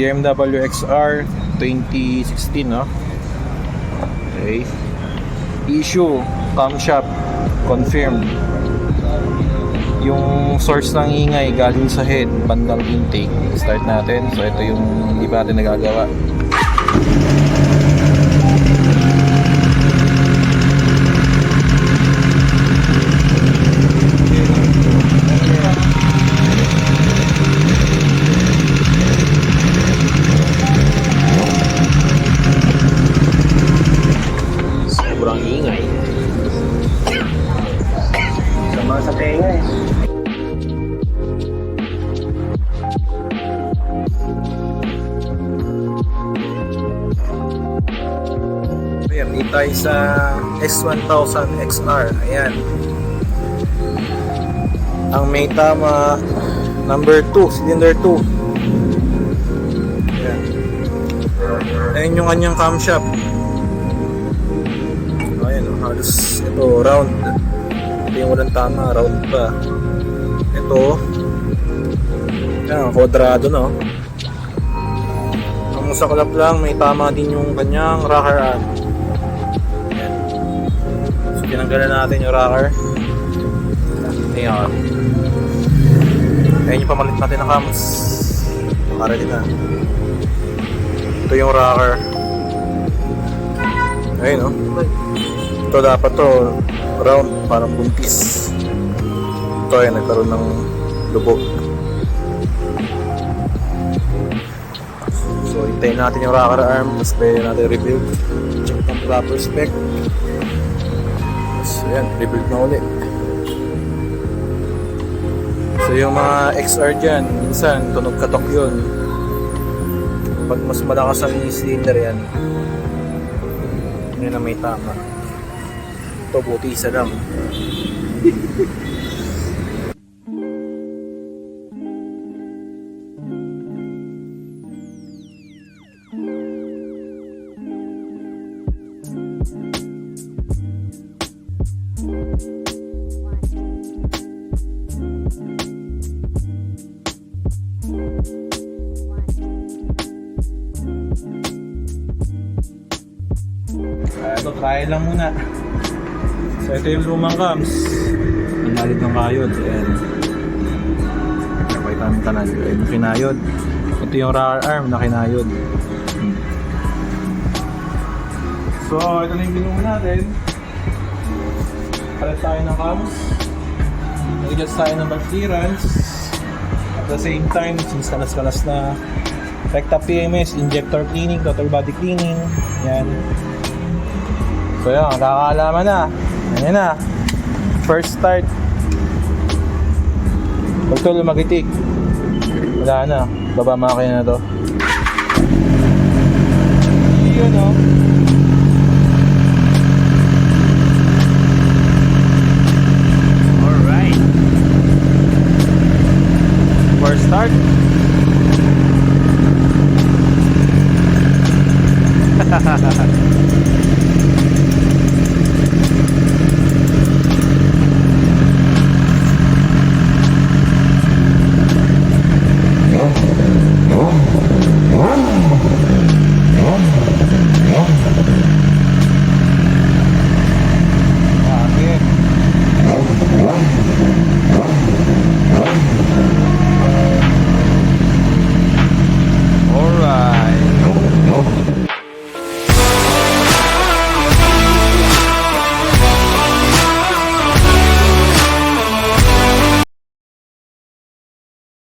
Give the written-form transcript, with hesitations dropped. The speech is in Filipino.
BMW XR 2016, no? Okay. Issue, camshaft, confirmed. Yung source ng ingay galing sa head, bandang intake. Start natin. So ito yung hindi pa natin nagagawa. Sobrang ingay. Sama sa tenga eh. Ayan, dito tayo sa S1000 XR. Ayan. Ang may tama number 2, cylinder 2. Ayan. Ayan yung kanyang camshaft. Ayan, halos ito round. Ito yung walang tama, round pa. Ito, ayan, kwadrado, no? Ang saklap lang, may tama din yung kanyang rocker arm. Ayan. So, tinanggalan natin yung rocker. Ayan. Ayan yung pamalit natin na cams. Para din na. Ito yung rocker. Ayun, no? Ito dapat to round, parang buntis. Ito ay nagkaroon ng lubog. So hintayin natin yung rocker arm, tapos pwede natin rebuild. Check ng proper spec. So yan, rebuild na ulit. So yung mga XR dyan, minsan tunog katok yun. Pag mas malakas ang cylinder yan, yun na may tama. Ito buti isa lang. Ito, try lang muna. So ito yung lumang cams. Inalit ng kayod. Ayan. Napakita namin kanal. Ayan yung kinayod. Ito yung rocker arm na kinayod. So ito na yung binungan natin. Palit tayo ng cams. Nag-adjust tayo ng bag clearance. At the same time, since kalas-kalas na, recta PMS, injector cleaning, total body cleaning. Yan. So yan, nakakaalaman na. Ayan na. First start. Huwag ito lumagitik. Wala na. Baba makina na to. Yun o. Alright. First start.